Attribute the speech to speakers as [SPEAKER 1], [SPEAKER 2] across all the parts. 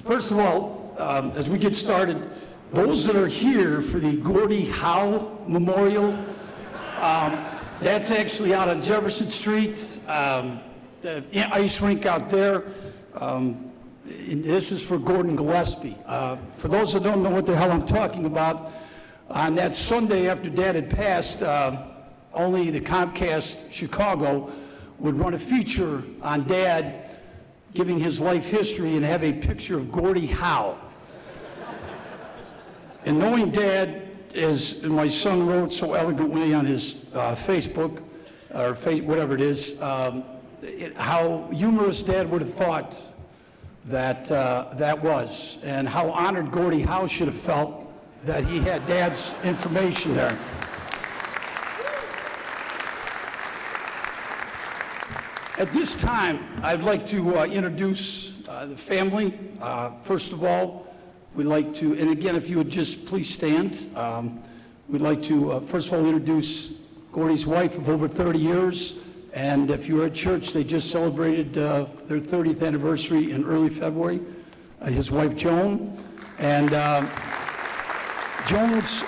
[SPEAKER 1] First of all, as we get started, those that are here for the Gordie Howe Memorial, that's actually out on Jefferson Street, the ice rink out there. And this is for Gordie Gillespie. For those that don't know what the hell I'm talking about, on that Sunday after Dad had passed, only the Comcast Chicago would run a feature on Dad giving his life history and have a picture of Gordie Howe. And knowing Dad, as my son wrote so elegantly on his Facebook, or whatever it is, how humorous Dad would have thought that that was, and how honored Gordie Howe should have felt that he had Dad's information there. At this time, I'd like to introduce the family. First of all, we'd like to, and again, if you would just please stand, we'd like to, first of all, introduce Gordie's wife of over 30 years. And if you were at church, they just celebrated their 30th anniversary in early February. His wife, Joan, and Joan's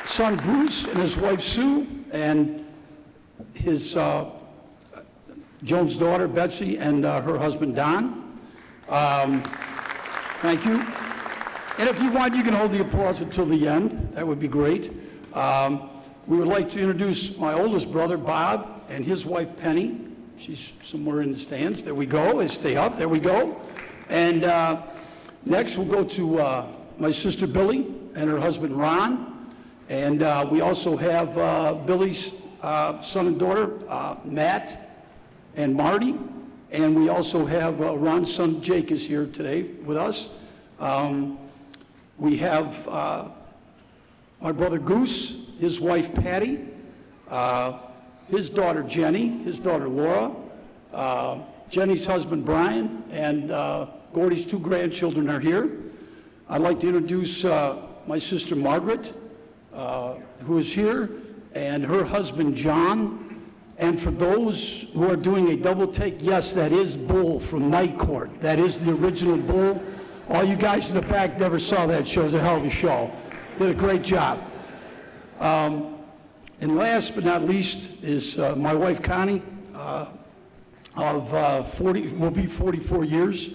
[SPEAKER 1] son, Bruce, and his wife, Sue, and his Joan's daughter, Betsy, and her husband, Don. Thank you. And if you want, you can hold the applause until the end. That would be great. We would like to introduce my oldest brother, Bob, and his wife, Penny. She's somewhere in the stands. There we go. They stay up. There we go. And next, we'll go to my sister, Billy, and her husband, Ron. And we also have Billy's son and daughter, Matt and Marty. And we also have Ron's son, Jake, is here today with us. We have my brother, Goose, his wife, Patty, his daughter, Jenny, his daughter, Laura, Jenny's husband, Brian, and Gordie's two grandchildren are here. I'd like to introduce my sister, Margaret, who is here, and her husband, John. And for those who are doing a double take, yes, that is Bull from Night Court. That is the original Bull. All you guys in the back never saw that show. It was a hell of a show. Did a great job. And last but not least is my wife, Connie, of 40, will be 44 years.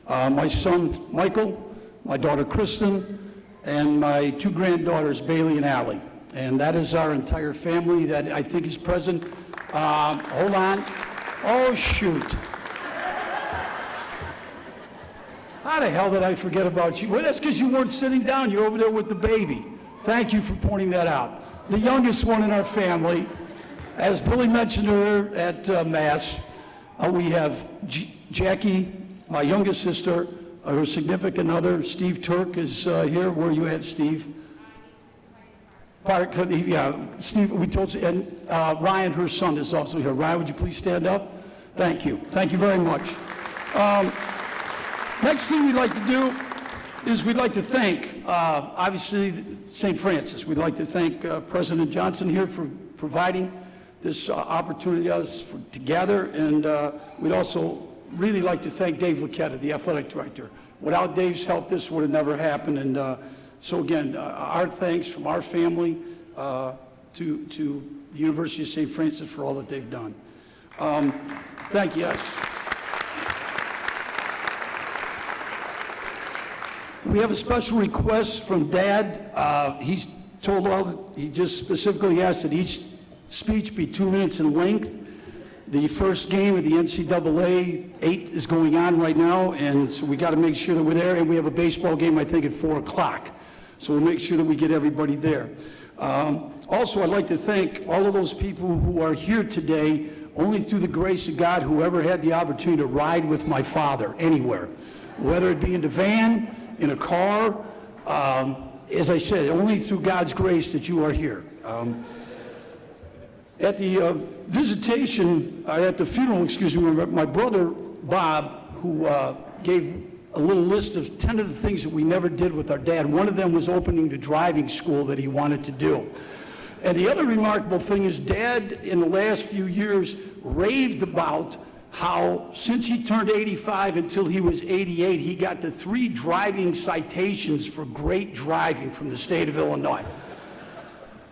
[SPEAKER 1] My son, Michael, my daughter, Kristen, and my two granddaughters, Bailey and Allie. And that is our entire family that I think is present. Hold on. Oh, shoot. How the hell did I forget about you? Well, that's because you weren't sitting down. You're over there with the baby. Thank you for pointing that out. The youngest one in our family, as Billy mentioned her at Mass, we have Jackie, my youngest sister, her significant other, Steve Turk is here. Where are you at, Steve? Yeah, Steve, we told you, and Ryan, her son, is also here. Ryan, would you please stand up? Thank you. Thank you very much. Next thing we'd like to do is we'd like to thank, obviously, St. Francis. We'd like to thank President Johnson here for providing this opportunity to gather, and we'd also really like to thank Dave Lucchetta, the athletic director. Without Dave's help, this would have never happened, and so again, our thanks from our family to the University of St. Francis for all that they've done. Thank you, yes. We have a special request from Dad. He's told he just specifically asked that each speech be 2 minutes in length. The first game of the NCAA 8 is going on right now, and so we got to make sure that we're there, and we have a baseball game, I think, at 4 o'clock. So we'll make sure that we get everybody there. Also, I'd like to thank all of those people who are here today, only through the grace of God, whoever had the opportunity to ride with my father anywhere, whether it be in the van, in a car. As I said, only through God's grace that you are here. At the visitation, at the funeral, excuse me, my brother, Bob, who gave a little list of 10 of the things that we never did with our dad. One of them was opening the driving school that he wanted to do. And the other remarkable thing is Dad, in the last few years, raved about how since he turned 85 until he was 88, he got the 3 driving citations for great driving from the state of Illinois.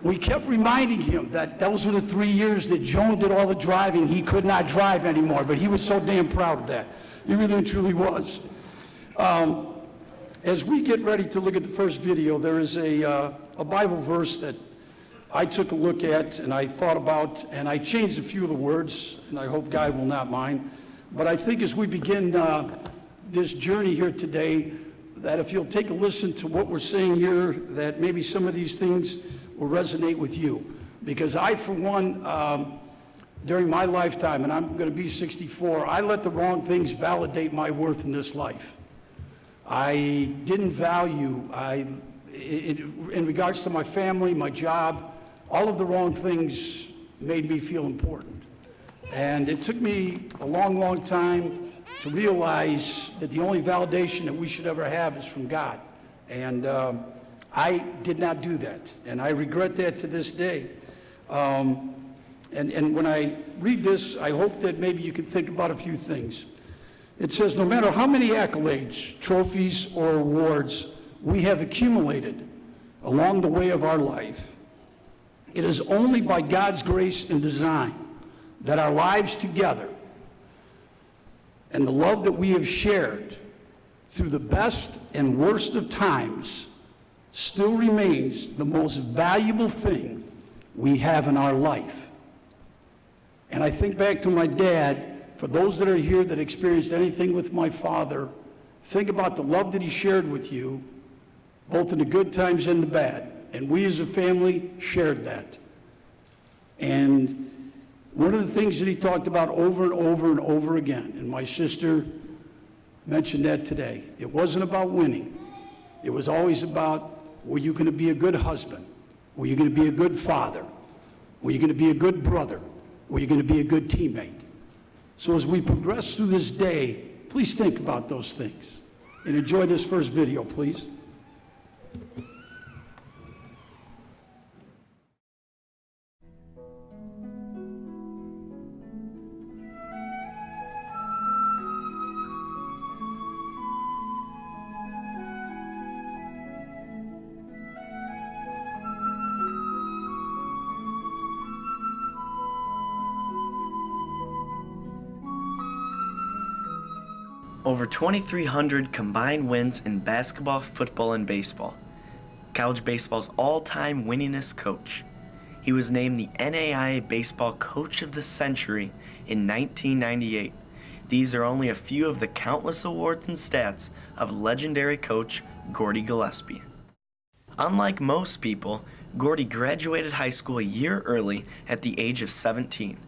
[SPEAKER 1] We kept reminding him that those were the 3 years that Joan did all the driving. He could not drive anymore, but he was so damn proud of that. He really and truly was. As we get ready to look at the first video, there is a Bible verse that I took a look at and I thought about, and I changed a few of the words, and I hope God will not mind. But I think as we begin this journey here today, that if you'll take a listen to what we're saying here, that maybe some of these things will resonate with you. Because I, for one, during my lifetime, and I'm going to be 64, I let the wrong things validate my worth in this life. I didn't value, in regards to my family, my job, all of the wrong things made me feel important. And it took me a long, long time to realize that the only validation that we should ever have is from God. And I did not do that, and I regret that to this day. And when I read this, I hope that maybe you can think about a few things. It says, no matter how many accolades, trophies, or awards we have accumulated along the way of our life, it is only by God's grace and design that our lives together and the love that we have shared through the best and worst of times still remains the most valuable thing we have in our life. And I think back to my dad. For those that are here that experienced anything with my father, think about the love that he shared with you, both in the good times and the bad. And we as a family shared that. And one of the things that he talked about over and over and over again, and my sister mentioned that today, it wasn't about winning. It was always about, were you going to be a good husband? Were you going to be a good father? Were you going to be a good brother? Were you going to be a good teammate? So as we progress through this day, please think about those things. And enjoy this first video, please.
[SPEAKER 2] Over 2,300 combined wins in basketball, football, and baseball. College baseball's all-time winningest coach. He was named the NAIA Baseball Coach of the Century in 1998. These are only a few of the countless awards and stats of legendary coach Gordie Gillespie. Unlike most people, Gordie graduated high school a year early at the age of 17.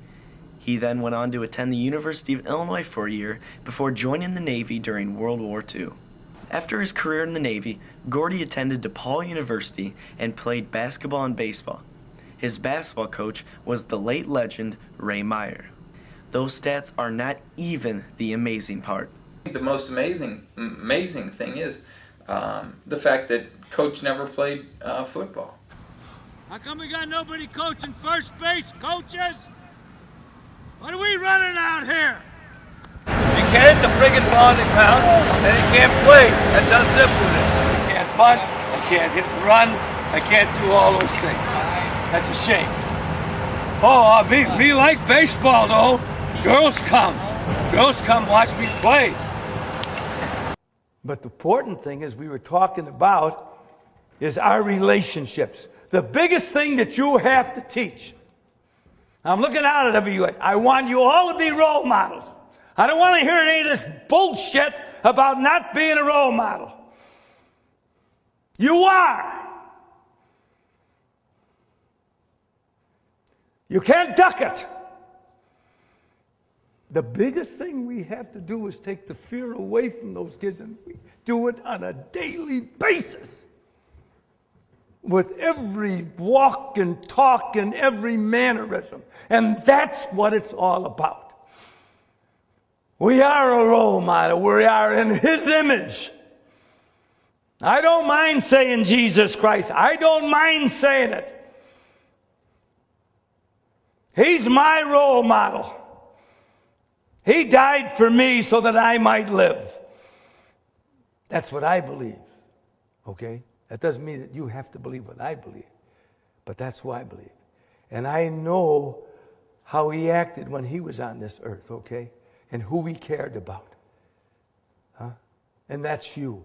[SPEAKER 2] He then went on to attend the University of Illinois for a year before joining the Navy during World War II. After his career in the Navy, Gordie attended DePaul University and played basketball and baseball. His basketball coach was the late legend Ray Meyer. Those stats are not even the amazing part.
[SPEAKER 3] The most amazing thing is the fact that Coach never played football.
[SPEAKER 4] How come we got nobody coaching first base, coaches? What are we running out here? You can't hit the friggin' ball in the pound, then you can't play. That's how simple it is. I can't bunt, I can't hit the run, I can't do all those things. That's a shame. Oh, me like baseball though. Girls come watch me play.
[SPEAKER 5] But the important thing, as we were talking about, is our relationships. The biggest thing that you have to teach. I'm looking out at you. I want you all to be role models. I don't want to hear any of this bullshit about not being a role model. You are. You can't duck it. The biggest thing we have to do is take the fear away from those kids, and we do it on a daily basis. With every walk and talk and every mannerism. And that's what it's all about. We are a role model. We are in His image. I don't mind saying Jesus Christ. I don't mind saying it. He's my role model. He died for me so that I might live. That's what I believe. Okay? That doesn't mean that you have to believe what I believe. But that's what I believe. And I know how he acted when he was on this earth, okay? And who he cared about. Huh? And that's you.